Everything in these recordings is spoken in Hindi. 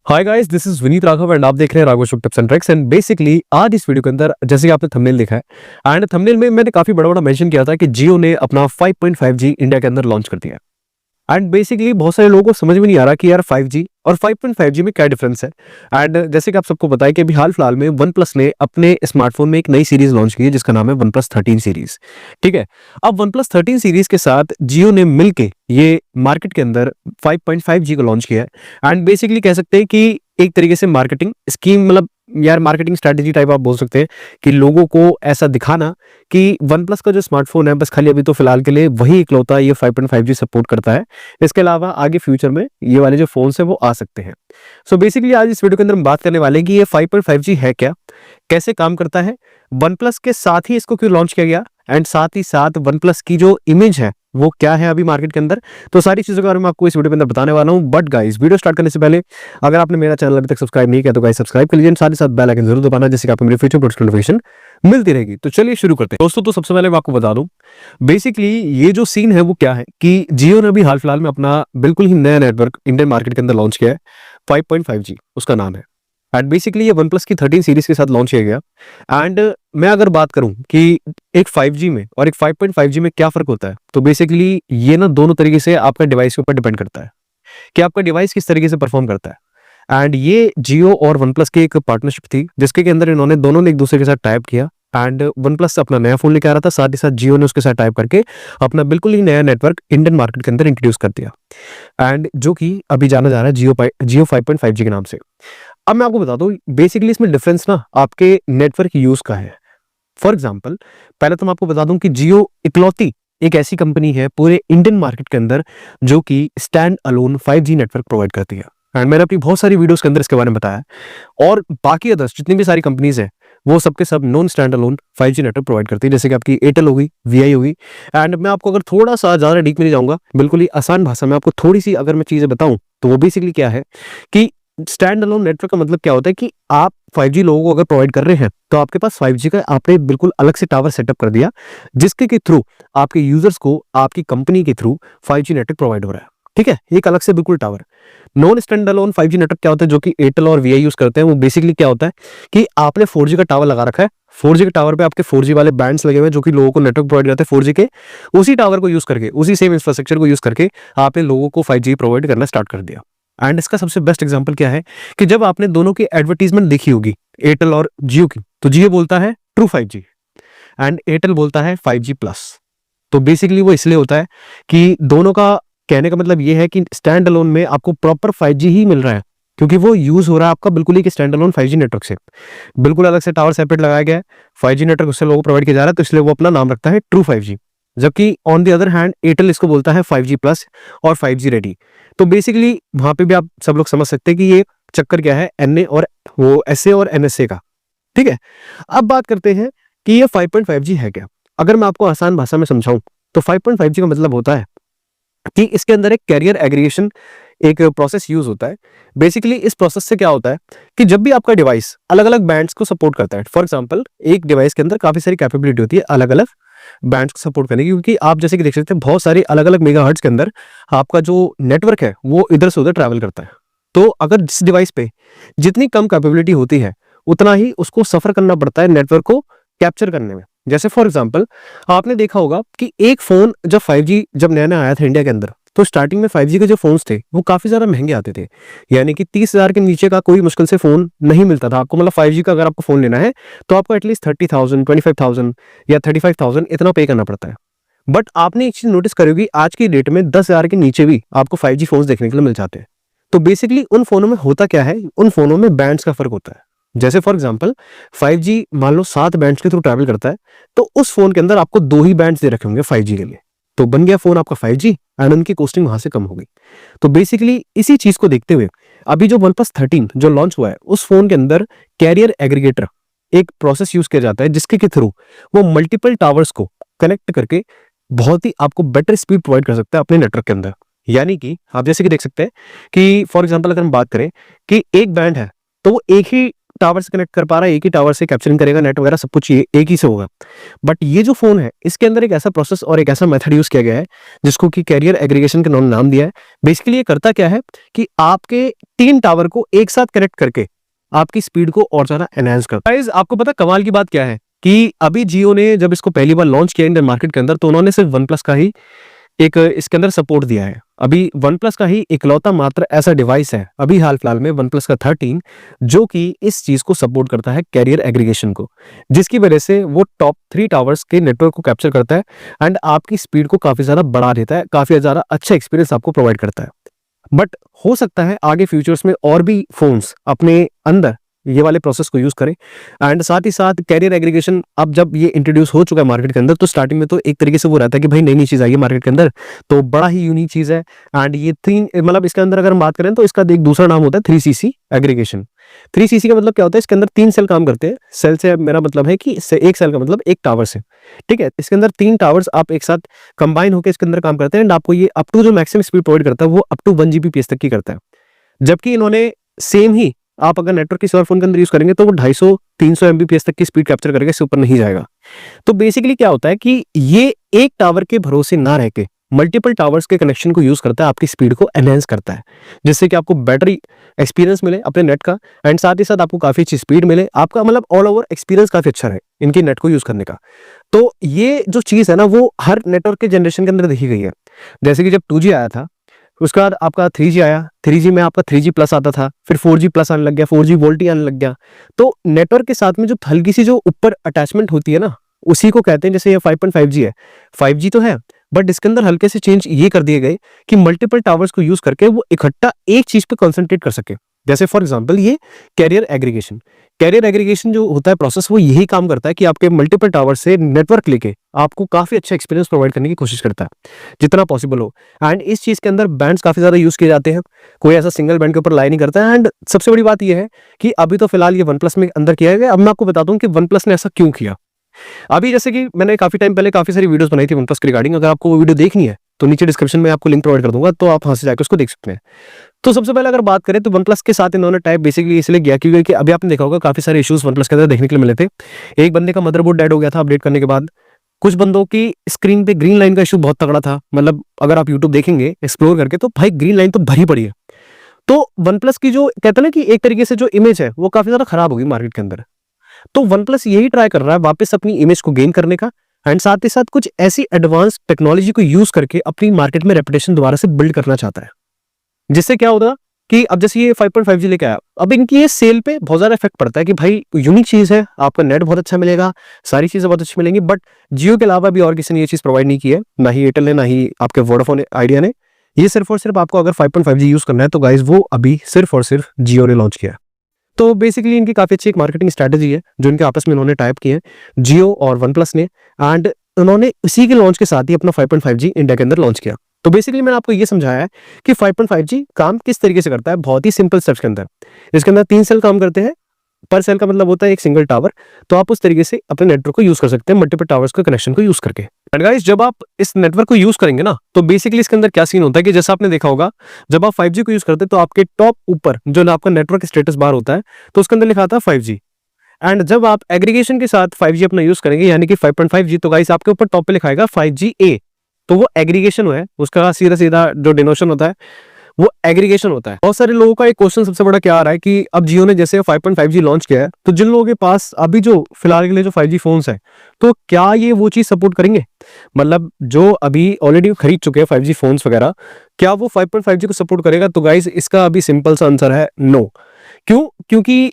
Hi guys, this is Vineet Raghav and आप देख रहे हैं Raghav show tips and tricks. And basically आज इस वीडियो के अंदर जैसे कि आपने थंबनेल देखा है एंड थंबनेल में मैंने काफी बड़ा बड़ा मेंशन किया था कि जियो ने अपना 5.5G इंडिया के अंदर लॉन्च कर दिया है। एंड बेसिकली बहुत सारे लोगों को समझ में नहीं आ रहा कि यार 5G और 5.5G में क्या डिफरेंस है। एंड जैसे कि आप सबको पता है कि अभी हाल फिलहाल में वन प्लस ने अपने स्मार्टफोन में एक नई सीरीज लॉन्च की है जिसका नाम है वन प्लस 13 सीरीज। ठीक है, अब वन प्लस 13 सीरीज के साथ जियो ने मिलके ये मार्केट के अंदर 5.5G को लॉन्च किया है। एंड बेसिकली कह सकते हैं कि एक तरीके से मार्केटिंग स्कीम, मतलब यार मार्केटिंग स्ट्रेटेजी टाइप आप बोल सकते हैं कि लोगों को ऐसा दिखाना कि वन प्लस का जो स्मार्टफोन है बस खाली अभी तो फिलहाल के लिए वही इकलौता ये 5.5G सपोर्ट करता है। इसके अलावा आगे फ्यूचर में ये वाले जो फोन्स है वो आ सकते हैं। सो बेसिकली आज इस वीडियो के अंदर हम बात करने वाले हैं कि ये 5.5G है क्या, कैसे काम करता है, वन प्लस के साथ ही इसको क्यों लॉन्च किया गया एंड साथ ही साथ वन प्लस की जो इमेज है वो क्या है अभी मार्केट के अंदर। तो सारी चीजों के बारे में आपको इस वीडियो के अंदर बताने वाला हूं। बट गाइस, वीडियो स्टार्ट करने से पहले अगर आपने मेरा चैनल अभी तक सब्सक्राइब नहीं किया तो गाइस सब्सक्राइब कर लीजिए, साथ ही साथ बेल आइकन जरूर दबाना जिससे कि आपको मेरे फ्यूचर नोटिफिकेशन मिलती रहेगी। तो चलिए शुरू करते हैं दोस्तों। तो सबसे पहले मैं आपको बता दूं बेसिकली ये जो सीन है वो क्या है कि जियो ने अभी हाल फिलहाल में अपना बिल्कुल ही नया नेटवर्क इंडियन मार्केट के अंदर लॉन्च किया है। 5.5G उसका नाम है। एंड बेसिकली ये वन प्लस की 13 सीरीज के साथ लॉन्च किया गया। एंड मैं अगर बात करूं कि एक 5G में और एक 5.5G में क्या फर्क होता है, तो बेसिकली ये ना दोनों तरीके से आपका डिवाइस के ऊपर डिपेंड करता है कि आपका डिवाइस किस तरीके से परफॉर्म करता है। एंड ये जियो और वन प्लस की एक पार्टनरशिप थी जिसके के अंदर इन्होंने दोनों ने एक दूसरे के साथ टाइप किया। एंड वन प्लस अपना नया फोन लेके आ रहा था, साथ ही साथ जियो ने उसके साथ टाइप करके अपना बिल्कुल ही नया नेटवर्क इंडियन मार्केट के अंदर इंट्रोड्यूस कर दिया, एंड जो कि अभी जाना जा रहा है जियो 5.5G के नाम से। अब मैं आपको बता दूं बेसिकली इसमें डिफरेंस ना आपके नेटवर्क यूज का है। फॉर एग्जांपल, पहले तो मैं आपको बता दूं कि जियो इकलौती एक ऐसी कंपनी है पूरे इंडियन मार्केट के अंदर जो कि stand alone 5G network provide करती है। एंड मैंने अपनी बहुत सारी वीडियोस के अंदर इसके बारे में बताया। और बाकी अदर्स जितनी भी सारी कंपनीज है वो सबके सब non stand alone 5G network provide करती है, जैसे कि आपकी एयरटेल होगी, वीआई होगी। एंड मैं आपको अगर थोड़ा सा ज्यादा डीप में नहीं जाऊंगा, बिल्कुल ही आसान भाषा में आपको थोड़ी सी अगर मैं चीजें बताऊं तो वो बेसिकली क्या है कि स्टैंड अलोन नेटवर्क का मतलब क्या होता है कि आप 5G लोगों को अगर प्रोवाइड कर रहे हैं तो आपके पास 5G का आपने बिल्कुल अलग से टावर सेटअप कर दिया जिसके के थ्रू आपके यूजर्स को आपकी कंपनी के थ्रू 5G नेटवर्क प्रोवाइड हो रहा है। ठीक है, एक अलग से बिल्कुल tower. Non stand alone 5G network क्या होता है जो कि एयरटेल और वीआई यूज करते हैं, वो बेसिकली क्या होता है कि आपने 4G का टावर लगा रखा है, 4G के टावर पे आपके 4G वाले बैंड्स लगे हुए हैं जो कि लोगों को नेटवर्क प्रोवाइड करते हैं 4G के। उसी टावर को यूज करके, उसी सेम इंफ्रास्ट्रक्चर को यूज करके आपने लोगों को 5G प्रोवाइड करना स्टार्ट कर दिया। एंड इसका सबसे बेस्ट एग्जांपल क्या है कि जब आपने दोनों की एडवर्टीजमेंट देखी होगी एयरटेल और जियो की, तो जियो बोलता है ट्रू 5G एंड एयरटेल बोलता है 5G प्लस। तो बेसिकली वो इसलिए होता है कि दोनों का कहने का मतलब ये है कि स्टैंड अलोन में आपको प्रॉपर 5G ही मिल रहा है क्योंकि वो यूज हो रहा है आपका बिल्कुल ही स्टैंड अलोन 5G नेटवर्क से। बिल्कुल अलग से टावर सेपरेट लगाया गया है, 5G नेटवर्क उससे लोगों को प्रोवाइड किया जा रहा है, तो इसलिए वो अपना नाम रखता है ट्रू 5G। जबकि on the other hand Airtel इसको बोलता है 5G प्लस और 5G रेडी। तो बेसिकली वहां पे भी आप सब लोग समझ सकते हैं कि ये चक्कर क्या है एनए और वो एसए और एनएसए का। ठीक है, अब बात करते हैं कि ये 5.5G है क्या। अगर मैं आपको आसान भाषा में समझाऊं तो 5.5G का मतलब होता है कि इसके अंदर एक कैरियर एग्रीगेशन एक प्रोसेस यूज होता है। बेसिकली इस प्रोसेस से क्या होता है कि जब भी आपका डिवाइस अलग अलग बैंड्स को सपोर्ट करता है, फॉर एग्जांपल एक डिवाइस के अंदर काफी सारी कैपेबिलिटी होती है अलग अलग बैंड्स को सपोर्ट करने की, क्योंकि आप जैसे कि देख सकते हैं बहुत सारी अलग अलग मेगाहर्ट्ज के अंदर आपका जो नेटवर्क है वो इधर से उधर ट्रैवल करता है। तो अगर जिस डिवाइस पे जितनी कम कैपेबिलिटी होती है उतना ही उसको सफर करना पड़ता है नेटवर्क को कैप्चर करने में। जैसे फॉर एग्जांपल आपने देखा होगा कि एक फोन जब 5G जब नया नया आया था इंडिया के अंदर, तो स्टार्टिंग में 5G के जो फोन्स थे वो काफी ज्यादा महंगे आते थे, यानी कि 30,000 के नीचे का कोई मुश्किल से फोन नहीं मिलता था आपको। मतलब 5G का अगर आपको फोन लेना है तो आपको एटलीस्ट 30,000, 25,000 या 35,000 इतना पे करना पड़ता है। बट आपने एक चीज नोटिस करी होगी, आज की डेट में 10,000 के नीचे भी आपको 5G फोन देखने के लिए मिल जाते हैं। तो बेसिकली उन फोनों में होता क्या है, उन फोनों में बैंड्स का फर्क होता है। जैसे फॉर एग्जांपल 5G मान लो 7 बैंड्स के थ्रू ट्रैवल करता है, तो उस फोन के अंदर आपको 2 ही बैंड्स दे रखे होंगे 5G के लिए, तो बन गया फोन आपका 5G एंड उनकी कॉस्टिंग वहां से कम हो गई। तो बेसिकली इसी चीज को देखते हुए अभी जो OnePlus 13 जो लॉन्च हुआ है उस फोन के अंदर कैरियर एग्रीगेटर एक प्रोसेस यूज किया जाता है जिसके के थ्रू वो मल्टीपल टावर्स को कनेक्ट करके बहुत ही आपको बेटर स्पीड प्रोवाइड कर सकता है अपने नेटवर्क के अंदर। यानी कि आप जैसे कि देख सकते हैं कि फॉर एग्जांपल अगर हम बात करें कि एक बैंड है तो वो एक ही टावर से कनेक्ट कर पा रहा है, एक ही टावर से कैप्चरिंग करेगा, नेट वगैरह सब कुछ ये एक ही से होगा। बट ये जो फोन है इसके अंदर एक ऐसा प्रोसेस और एक ऐसा मेथड यूज किया गया है जिसको कि कैरियर एग्रीगेशन के नाम दिया है। बेसिकली ये करता क्या है कि आपके 3 टावर को एक साथ कनेक्ट करके आपकी स्पीड को और ज्यादा एनहांस करता है। गाइस, आपको पता कमाल की बात क्या है कि अभी जियो ने जब इसको पहली बार लॉन्च किया इंडियन मार्केट के अंदर, तो उन्होंने सिर्फ वन प्लस का ही एक इसके अंदर सपोर्ट दिया है। अभी वन प्लस का ही इकलौता मात्र ऐसा डिवाइस है अभी हाल फिलहाल में, वन प्लस का 13, जो कि इस चीज को सपोर्ट करता है, कैरियर एग्रीगेशन को, जिसकी वजह से वो टॉप 3 टावर्स के नेटवर्क को कैप्चर करता है एंड आपकी स्पीड को काफी ज्यादा बढ़ा देता है, काफी ज्यादा अच्छा एक्सपीरियंस आपको प्रोवाइड करता है। बट हो सकता है आगे फ्यूचर्स में और भी फोन्स अपने अंदर ये वाले प्रोसेस को यूज करें। एंड साथ ही साथ कैरियर एग्रीगेशन अब जब ये इंट्रोड्यूस हो चुका है मार्केट के अंदर, तो स्टार्टिंग में तो एक तरीके से वो रहता है कि भाई नई नई चीज आई है मार्केट के अंदर, तो बड़ा ही यूनिक चीज है। एंड ये 3 मतलब इसके अंदर अगर हम बात करें तो इसका एक दूसरा नाम होता है 3CC एग्रीगेशन। 3CC का मतलब क्या होता है, इसके अंदर 3 सेल काम करते हैं। सेल से मेरा मतलब है कि एक सेल का मतलब एक टावर से, ठीक है। इसके अंदर 3 टावर्स आप एक साथ कंबाइन होकर इसके अंदर काम करते हैं एंड आपको ये अप टू जो मैक्सिमम स्पीड प्रोवाइड करता है वो अप टू 1 Gbps तक की करता है। जबकि इन्होंने सेम ही आप अगर नेटवर्क किसी और फोन के अंदर यूज करेंगे तो वो 250-300 Mbps तक की स्पीड कैप्चर करेगा, इससे ऊपर नहीं जाएगा। तो बेसिकली क्या होता है कि ये एक टावर के भरोसे ना रह के मल्टीपल टावर्स के कनेक्शन को यूज करता है, आपकी स्पीड को एनहांस करता है, जिससे कि आपको बेटर एक्सपीरियंस मिले अपने नेट का एंड साथ ही साथ आपको काफी अच्छी स्पीड मिले, आपका मतलब ऑल ओवर एक्सपीरियंस काफी अच्छा रहे इनके नेट को यूज करने का। तो ये जो चीज है ना वो हर नेटवर्क के जनरेशन के अंदर देखी गई है। जैसे कि जब 2G आया था, उसके बाद आपका 3G आया, 3G में आपका 3G प्लस आता था, फिर 4G प्लस आने लग गया, 4G वोल्टी आने लग गया। तो नेटवर्क के साथ में जो हल्की सी जो ऊपर अटैचमेंट होती है ना, उसी को कहते हैं, जैसे ये 5.5G है, 5G तो है बट इसके अंदर हल्के से चेंज ये कर दिए गए कि मल्टीपल टावर्स को यूज करके वो इकट्ठा एक चीज पे कॉन्सेंट्रेट कर सके। जैसे फॉर एग्जांपल ये कैरियर एग्रीगेशन जो होता है प्रोसेस, वो यही काम करता है कि आपके मल्टीपल टावर से नेटवर्क लेके आपको काफी अच्छा एक्सपीरियंस प्रोवाइड करने की कोशिश करता है जितना पॉसिबल हो। एंड इस चीज के अंदर बैंड्स काफी ज्यादा यूज किए जाते हैं, कोई ऐसा सिंगल बैंड के ऊपर लाई नहीं करता है। एंड सबसे बड़ी बात यह है कि अभी तो फिलहाल ये वन प्लस में अंदर किया गया। अब मैं आपको बताता हूँ कि वन प्लस ने ऐसा क्यों किया। अभी जैसे कि मैंने काफी टाइम पहले काफी सारी वीडियोस बनाई थी वन प्लस के रिगार्डिंग, अगर आपको वो वीडियो देखनी है तो नीचे डिस्क्रिप्शन में आपको लिंक प्रोवाइड कर दूंगा, तो आप वहां से जाकर उसको देख सकते हैं। तो सबसे पहले अगर बात करें तो वन प्लस के साथ इन्होंने टाइप बेसिकली इसलिए किया क्योंकि अभी आपने देखा होगा काफी सारे इश्यूज वन प्लस के अंदर देखने के लिए मिले थे। एक बंदे का मदरबोर्ड डेड हो गया था अपडेट करने के बाद, कुछ बंदों की स्क्रीन पे ग्रीन लाइन का इशू बहुत तगड़ा था। मतलब अगर आप यूट्यूब देखेंगे एक्सप्लोर करके तो भाई ग्रीन लाइन तो भरी पड़ी है। तो वन प्लस की जो कहते हैं ना कि एक तरीके से जो इमेज है वो काफी ज्यादा खराब होगी मार्केट के अंदर। तो वन प्लस यही ट्राई कर रहा है वापस अपनी इमेज को गेन करने का एंड साथ ही साथ कुछ ऐसी एडवांस टेक्नोलॉजी को यूज करके अपनी मार्केट में रेपुटेशन दोबारा से बिल्ड करना चाहता है। जिससे क्या होगा कि अब जैसे ये 5.5G लेके आया, अब इनकी ये सेल पे बहुत ज्यादा इफेक्ट पड़ता है कि भाई यूनिक चीज है, आपका नेट बहुत अच्छा मिलेगा, सारी चीजें बहुत अच्छी मिलेंगी। बट जियो के अलावा भी और किसी ने ये चीज प्रोवाइड नहीं की है, ना ही एयरटेल ने, ना ही आपके वोडाफोन आइडिया ने। ये सिर्फ और सिर्फ आपको अगर 5.5G यूज करना है तो गाइज वो अभी सिर्फ और सिर्फ जियो ने लॉन्च किया है। तो बेसिकली इनकी काफी अच्छी एक मार्केटिंग स्ट्रेटेजी है जो इनके आपस में इन्होंने टाइप किए हैं जियो और वन प्लस ने, एंड उन्होंने इसी के लॉन्च के साथ ही अपना 5.5G इंडिया के अंदर लॉन्च किया। तो बेसिकली मैंने आपको ये समझाया है कि 5.5G काम किस तरीके से करता है, बहुत ही सिंपल स्टेप्स के अंदर। इसके अंदर 3 सेल काम करते हैं, पर सेल का मतलब होता है एक सिंगल टावर। तो आप उस तरीके से अपने नेटवर्क को यूज कर सकते हैं मल्टीपल टावर्स के कनेक्शन को यूज करके। एंड गाइस, जब आप इस नेटवर्क को यूज करेंगे ना तो बेसिकली इसके अंदर क्या सीन होता है कि जैसा आपने देखा होगा जब आप 5G को यूज करते हैं तो आपके टॉप ऊपर जो आपका नेटवर्क स्टेटस बार होता है तो उसके अंदर लिखा आता है 5G। एंड जब आप एग्रीगेशन के साथ 5G अपना यूज करेंगे यानी कि 5.5G, तो गाइस आपके ऊपर टॉप पे लिखाएगा 5G-A। तो वो एग्रीगेशन है, उसका सीधा सीधा जो डिनोशन होता है वो एग्रीगेशन होता है। बहुत सारे लोगों का एक क्वेश्चन सबसे बड़ा क्या आ रहा है कि अब जियो ने जैसे 5.5G लॉन्च किया है तो जिन लोगों के पास अभी जो फिलहाल के लिए जो 5G फोन्स है तो क्या ये वो चीज सपोर्ट करेंगे, मतलब जो अभी ऑलरेडी खरीद चुके हैं 5G फोन्स वगैरह, क्या वो 5.5G को सपोर्ट करेगा? तो गाइस इसका अभी सिंपल सा आंसर है नो। क्यों? क्योंकि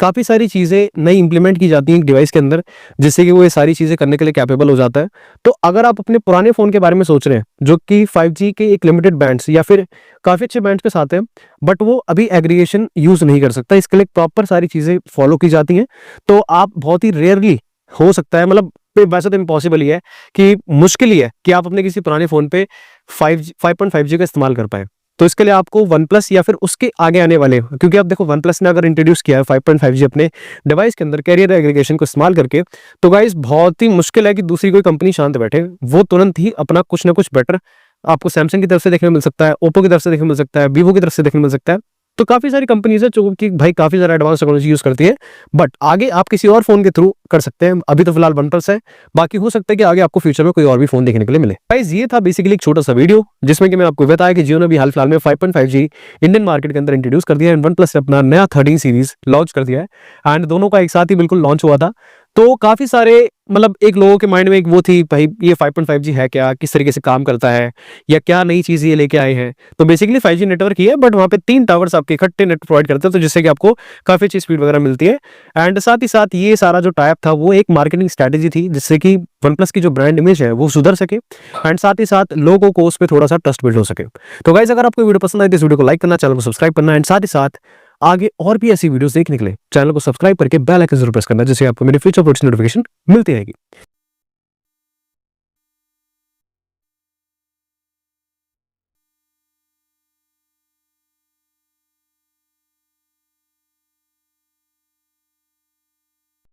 काफी सारी चीजें नई इंप्लीमेंट की जाती हैं एक डिवाइस के अंदर जिससे कि वो ये सारी चीजें करने के लिए कैपेबल हो जाता है। तो अगर आप अपने पुराने फोन के बारे में सोच रहे हैं जो कि 5G के एक लिमिटेड बैंड्स या फिर काफी अच्छे बैंड्स के साथ है बट वो अभी एग्रीगेशन यूज नहीं कर सकता, इसके लिए प्रॉपर सारी चीजें फॉलो की जाती हैं। तो आप बहुत ही रेयरली हो सकता है, मतलब वैसे तो इम्पॉसिबल ही है कि मुश्किल ही है कि आप अपने किसी पुराने फोन पे 5.5G का इस्तेमाल कर पाए। तो इसके लिए आपको वन प्लस या फिर उसके आगे आने वाले, क्योंकि आप देखो वन प्लस ने अगर इंट्रोड्यूस किया है 5.5G अपने डिवाइस के अंदर कैरियर एग्रीगेशन को इस्तेमाल करके, तो गाइस बहुत ही मुश्किल है कि दूसरी कोई कंपनी शांत बैठे। वो तुरंत ही अपना कुछ ना कुछ बेटर आपको सैमसंग की तरफ से देखने को मिल सकता है, ओप्पो की तरफ से देखने को मिल सकता है, वीवो की तरफ से देखने को मिल सकता है। तो काफ़ी सारी कंपनीज़ है जो कि भाई काफ़ी ज़्यादा एडवांस टेक्नोलॉजी यूज़ करती है, बट आगे आप किसी और फ़ोन के थ्रू कर सकते हैं। अभी तो फिलहाल वन प्लस है, बाकी हो सकता है कि आगे आपको फ्यूचर में कोई और भी फ़ोन देखने के लिए मिले। गाइस ये था बेसिकली एक छोटा-सा वीडियो जिसमें कि मैं आपको बताया कि जियो ने अभी हाल-फिलहाल में 5.5G इंडियन मार्केट के अंदर इंट्रोड्यूस कर दिया है एंड वन प्लस ने अपना नया 13 सीरीज़ लॉन्च कर दिया है एंड दोनों का एक साथ ही बिल्कुल लॉन्च हुआ था। तो काफ़ी सारे मतलब एक लोगों के माइंड में एक वो थी भाई ये 5.5G है क्या? किस तरीके से काम करता है? या क्या नई चीज़ ये लेके आए हैं? तो बेसिकली 5G नेटवर्क ही है, बट वहाँ पे 3 टावर्स आपके इकट्ठे नेट प्रोवाइड करते हैं, तो जिससे कि आपको काफ़ी अच्छी स्पीड वगैरह मिलती है। एंड साथ ही साथ ये सारा जो टाइप था वो एक मार्केटिंग स्ट्रैटेजी थी जिससे कि वनप्लस की जो ब्रांड इमेज है वो सुधर सके एंड साथ ही साथ लोगों को उस पे थोड़ा-सा ट्रस्ट बिल्ड हो सके। तो गाइस अगर आपको वीडियो पसंद आई तो इस वीडियो को लाइक करना, चैनल को सब्सक्राइब करना एंड साथ ही साथ आगे और भी ऐसी वीडियोस देखने के लिए चैनल को सब्सक्राइब करके बेल आइकन जरूर प्रेस करना, जिससे आपको मेरी फ्यूचर अपलोड्स की नोटिफिकेशन मिलती रहेगी।